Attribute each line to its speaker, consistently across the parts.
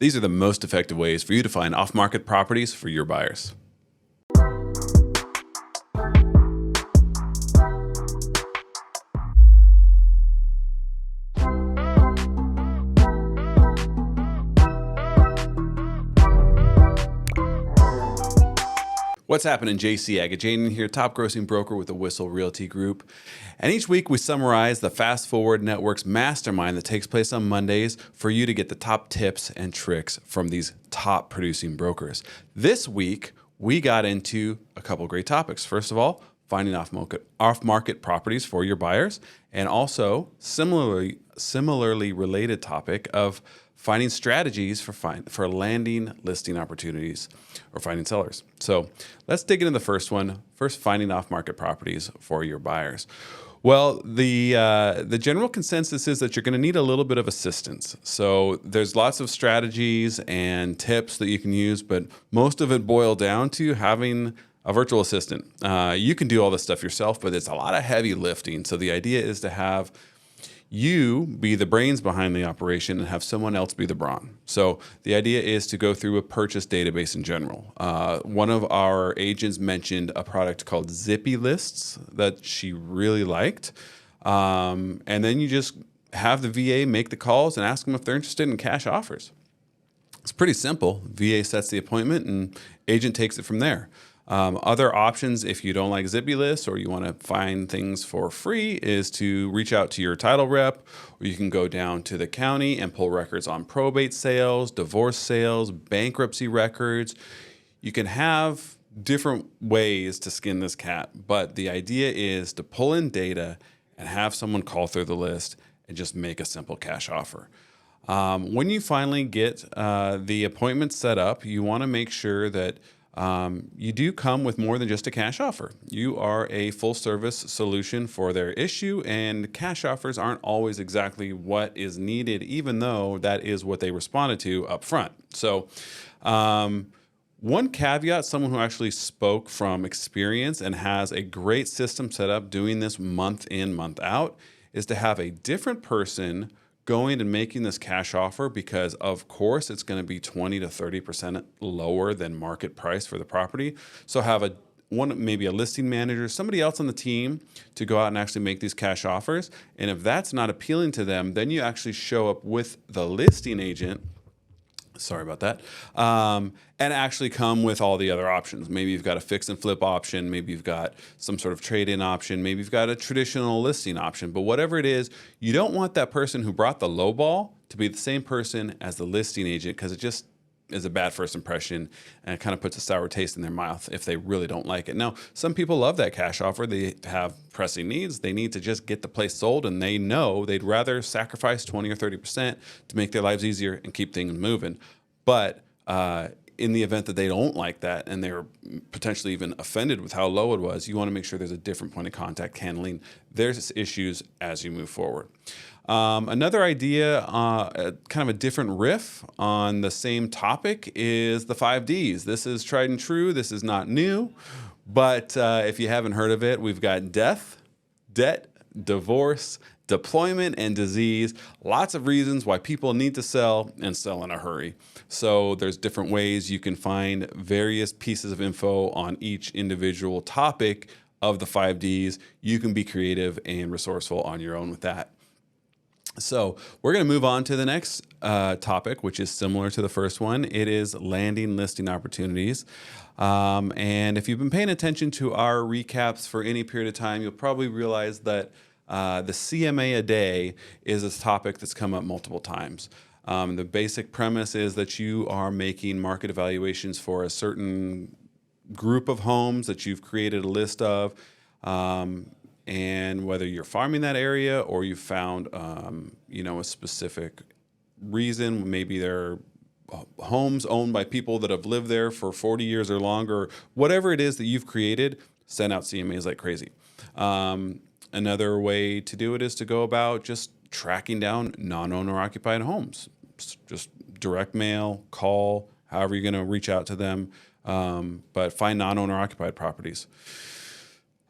Speaker 1: These are the most effective ways for you to find off-market properties for your buyers. What's happening? J.C Agajanian here, top grossing broker with the Whissel Realty Group. And each week we summarize the Fast Forward Network's Mastermind that takes place on Mondays for you to get the top tips and tricks from these top producing brokers. This week, we got into a couple great topics. First of all, finding off-market properties for your buyers, and also similarly related topic of finding strategies for landing listing opportunities or finding sellers. So let's dig into the first one. First, finding off-market properties for your buyers. Well, the general consensus is that you're going to need a little bit of assistance. So there's lots of strategies and tips that you can use, but most of it boil down to having a virtual assistant. You can do all this stuff yourself, but it's a lot of heavy lifting. So the idea is to have you be the brains behind the operation and have someone else be the brawn. So the idea is to go through a purchase database in general. One of our agents mentioned a product called Zippy Lists that she really liked. And then you just have the VA make the calls and ask them if they're interested in cash offers. It's pretty simple. VA sets the appointment and agent takes it from there. Other options, if you don't like Zippy Lists or you want to find things for free, is to reach out to your title rep, or you can go down to the county and pull records on probate sales, divorce sales, bankruptcy records. You can have different ways to skin this cat, but the idea is to pull in data and have someone call through the list and just make a simple cash offer. When you finally get the appointment set up, you want to make sure that you do come with more than just a cash offer. You are a full service solution for their issue, and cash offers aren't always exactly what is needed, even though that is what they responded to up front. So one caveat, someone who actually spoke from experience and has a great system set up doing this month in, month out, is to have a different person going and making this cash offer, because of course it's going to be 20 to 30% lower than market price for the property. So have maybe a listing manager, somebody else on the team to go out and actually make these cash offers. And if that's not appealing to them, then you actually show up with the listing agent. Sorry about that. And actually come with all the other options. Maybe you've got a fix and flip option. Maybe you've got some sort of trade-in option. Maybe you've got a traditional listing option. But whatever it is, you don't want that person who brought the low ball to be the same person as the listing agent, because it just is a bad first impression and it kind of puts a sour taste in their mouth if they really don't like it. Now, some people love that cash offer. They have pressing needs. They need to just get the place sold, and they know they'd rather sacrifice 20 or 30% to make their lives easier and keep things moving. But in the event that they don't like that and they're potentially even offended with how low it was, you want to make sure there's a different point of contact handling their issues as you move forward. Another idea, kind of a different riff on the same topic, is the 5 Ds. This is tried and true. This is not new. But if you haven't heard of it, we've got death, debt, divorce, deployment, and disease. Lots of reasons why people need to sell and sell in a hurry. So there's different ways you can find various pieces of info on each individual topic of the 5 Ds. You can be creative and resourceful on your own with that. So we're going to move on to the next topic, which is similar to the first one. It is landing listing opportunities. And if you've been paying attention to our recaps for any period of time, you'll probably realize that the CMA a day is a topic that's come up multiple times. The basic premise is that you are making market evaluations for a certain group of homes that you've created a list of, and whether you're farming that area or you found a specific reason, maybe they're homes owned by people that have lived there for 40 years or longer, whatever it is that you've created, send out CMAs like crazy. Another way to do it is to go about just tracking down non-owner occupied homes. Just direct mail, call, however you're going to reach out to them, but find non-owner occupied properties.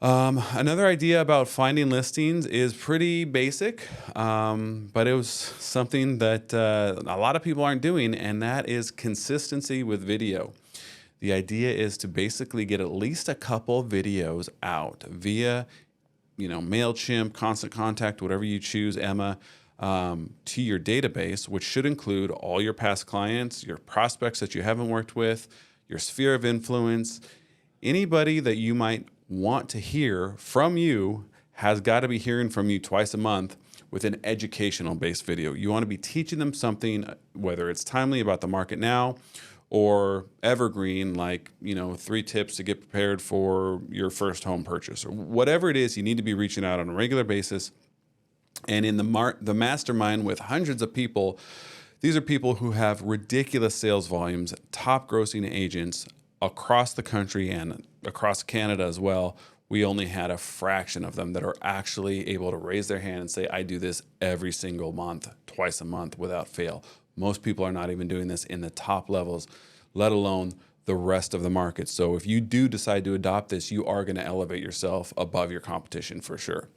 Speaker 1: Another idea about finding listings is pretty basic, but it was something that a lot of people aren't doing, and that is consistency with video. The idea is to basically get at least a couple videos out via, MailChimp, Constant Contact, whatever you choose, Emma, to your database, which should include all your past clients, your prospects that you haven't worked with, your sphere of influence, anybody that you might want to hear from you has got to be hearing from you twice a month with an educational based video. You want to be teaching them something, whether it's timely about the market now or evergreen, like, 3 tips to get prepared for your first home purchase, or whatever it is. You need to be reaching out on a regular basis. And in the mastermind with hundreds of people, these are people who have ridiculous sales volumes, top grossing agents across the country and across Canada as well. We only had a fraction of them that are actually able to raise their hand and say, I do this every single month, twice a month without fail. Most people are not even doing this in the top levels, let alone the rest of the market. So if you do decide to adopt this, you are going to elevate yourself above your competition for sure.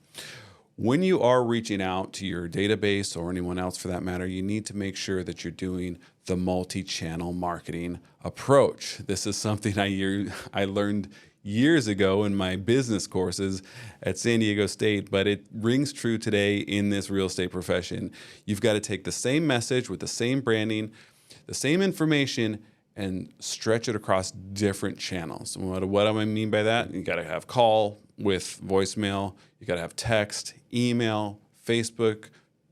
Speaker 1: When you are reaching out to your database or anyone else for that matter, you need to make sure that you're doing the multi-channel marketing approach. This is something I learned years ago in my business courses at San Diego State, but it rings true today in this real estate profession. You've got to take the same message with the same branding, the same information, and stretch it across different channels. What do I mean by that? You got to have call with voicemail. You got to have text, email, Facebook,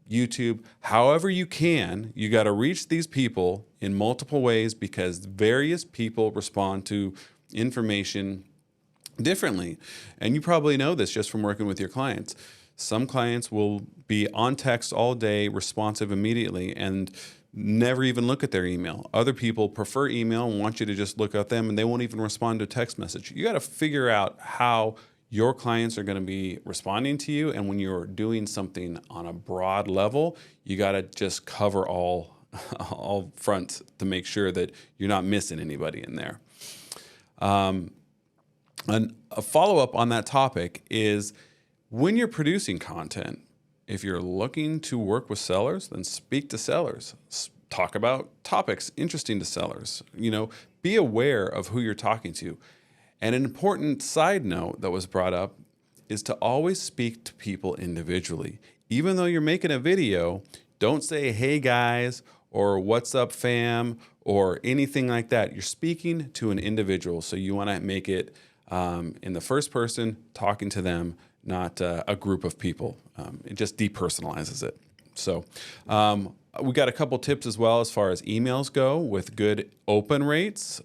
Speaker 1: YouTube. However you can, you got to reach these people in multiple ways because various people respond to information differently. And you probably know this just from working with your clients. Some clients will be on text all day, responsive immediately, and never even look at their email. Other people prefer email and want you to just look at them, and they won't even respond to a text message. You got to figure out how your clients are going to be responding to you, and when you're doing something on a broad level, you got to just cover all fronts to make sure that you're not missing anybody in there. And a follow-up on that topic is when you're producing content, if you're looking to work with sellers, then speak to sellers. Talk about topics interesting to sellers. Be aware of who you're talking to. And an important side note that was brought up is to always speak to people individually. Even though you're making a video, don't say, hey guys, or what's up fam, or anything like that. You're speaking to an individual. So you want to make it in the first person, talking to them, not a group of people. It just depersonalizes it. So we got a couple tips as well as far as emails go with good open rates.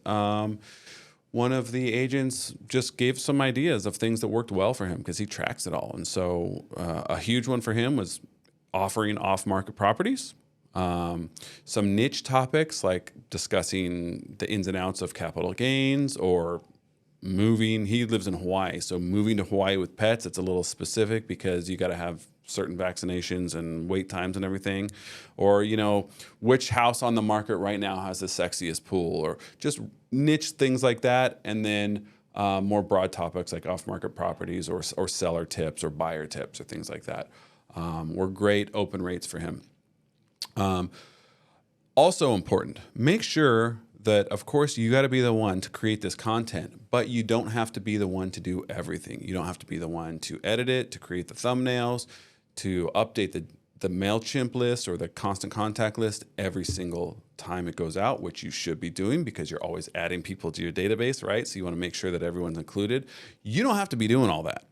Speaker 1: One of the agents just gave some ideas of things that worked well for him because he tracks it all. And so a huge one for him was offering off-market properties. Some niche topics like discussing the ins and outs of capital gains or moving. He lives in Hawaii, so moving to Hawaii with pets, it's a little specific because you got to have certain vaccinations and wait times and everything. Or, which house on the market right now has the sexiest pool, or just niche things like that. And then more broad topics like off-market properties or seller tips or buyer tips or things like that were great open rates for him. Also important, make sure that, of course, you got to be the one to create this content, but you don't have to be the one to do everything. You don't have to be the one to edit it, to create the thumbnails, to update the MailChimp list or the Constant Contact list every single time it goes out, which you should be doing because you're always adding people to your database, right? So you want to make sure that everyone's included. You don't have to be doing all that.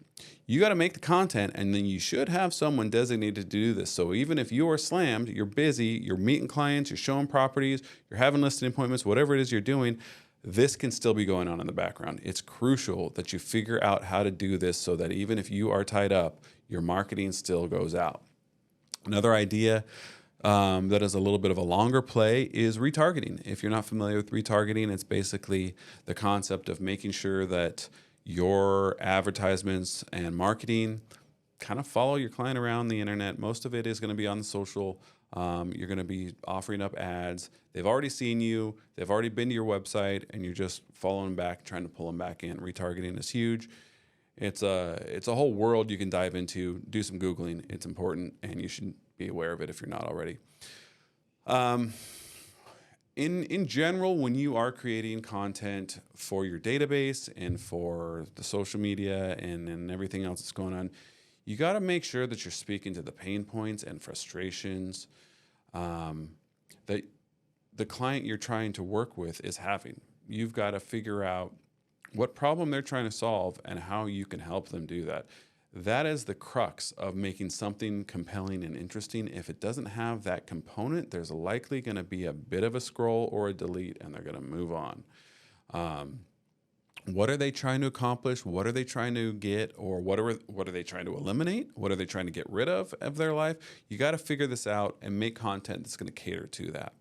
Speaker 1: You got to make the content, and then you should have someone designated to do this. So even if you are slammed, you're busy, you're meeting clients, you're showing properties, you're having listing appointments, whatever it is you're doing, this can still be going on in the background. It's crucial that you figure out how to do this so that even if you are tied up, your marketing still goes out. Another idea that is a little bit of a longer play is retargeting. If you're not familiar with retargeting, it's basically the concept of making sure that your advertisements and marketing kind of follow your client around the internet. Most of it is going to be on the social. You're going to be offering up ads. They've already seen you. They've already been to your website, and you're just following back, trying to pull them back in. Retargeting is huge. It's a whole world you can dive into. Do some Googling. It's important, and you should be aware of it if you're not already. In general, when you are creating content for your database and for the social media and everything else that's going on, you got to make sure that you're speaking to the pain points and frustrations that the client you're trying to work with is having. You've got to figure out what problem they're trying to solve and how you can help them do that. That is the crux of making something compelling and interesting. If it doesn't have that component, there's likely going to be a bit of a scroll or a delete, and they're going to move on. What are they trying to accomplish? What are they trying to get? Or what are they trying to eliminate? What are they trying to get rid of their life? You got to figure this out and make content that's going to cater to that.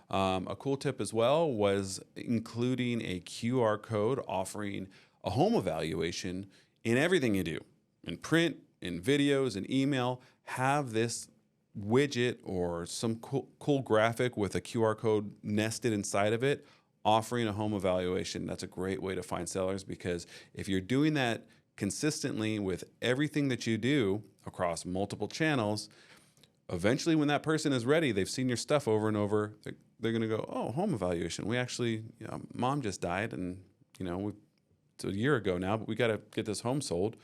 Speaker 1: A cool tip as well was including a QR code offering a home evaluation in everything you do. In print, in videos, in email, have this widget or some cool graphic with a QR code nested inside of it, offering a home evaluation. That's a great way to find sellers, because if you're doing that consistently with everything that you do across multiple channels, eventually when that person is ready, they've seen your stuff over and over, they're going to go, oh, home evaluation. We actually, mom just died, and it's a year ago now, but we got to get this home sold.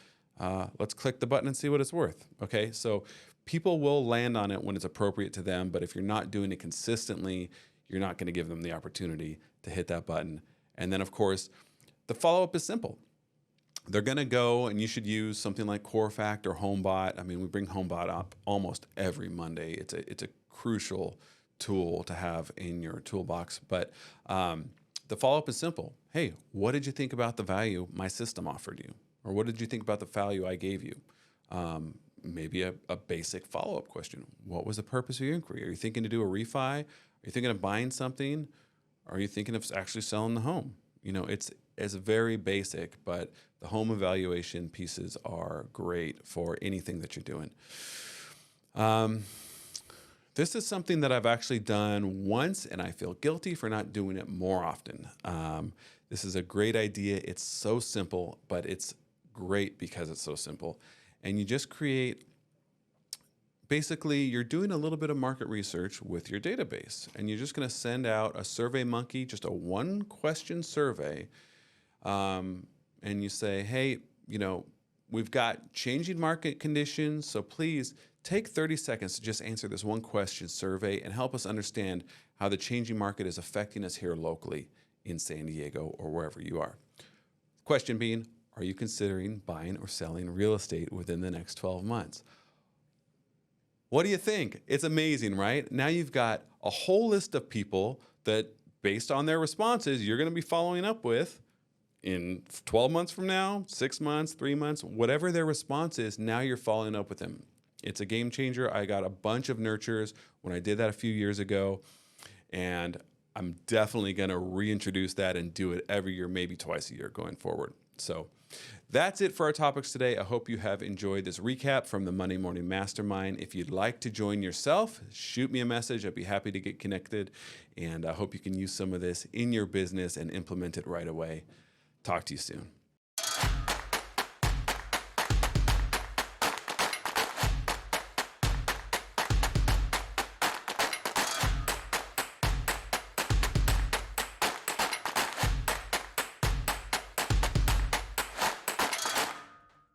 Speaker 1: Let's click the button and see what it's worth. Okay, so people will land on it when it's appropriate to them, but if you're not doing it consistently, you're not going to give them the opportunity to hit that button. And then, of course, the follow-up is simple. They're going to go, and you should use something like CoreFact or HomeBot. I mean, we bring HomeBot up almost every Monday. It's a crucial tool to have in your toolbox. But the follow-up is simple. Hey, what did you think about the value my system offered you? Or what did you think about the value I gave you? Maybe a basic follow-up question. What was the purpose of your inquiry? Are you thinking to do a refi? Are you thinking of buying something? Are you thinking of actually selling the home? It's very basic, but the home evaluation pieces are great for anything that you're doing. This is something that I've actually done once, and I feel guilty for not doing it more often. This is a great idea. It's so simple, but it's great because it's so simple. And you just create, basically, you're doing a little bit of market research with your database, and you're just going to send out a Survey Monkey, just a one-question survey, and you say, hey, we've got changing market conditions, so please take 30 seconds to just answer this one question survey and help us understand how the changing market is affecting us here locally in San Diego or wherever you are. Question being, are you considering buying or selling real estate within the next 12 months? What do you think? It's amazing, right? Now you've got a whole list of people that, based on their responses, you're going to be following up with in 12 months from now, 6 months, 3 months, whatever their response is, now you're following up with them. It's a game changer. I got a bunch of nurtures when I did that a few years ago, and I'm definitely going to reintroduce that and do it every year, maybe twice a year going forward. So that's it for our topics today. I hope you have enjoyed this recap from the Monday Morning Mastermind. If you'd like to join yourself, shoot me a message. I'd be happy to get connected, and I hope you can use some of this in your business and implement it right away. Talk to you soon.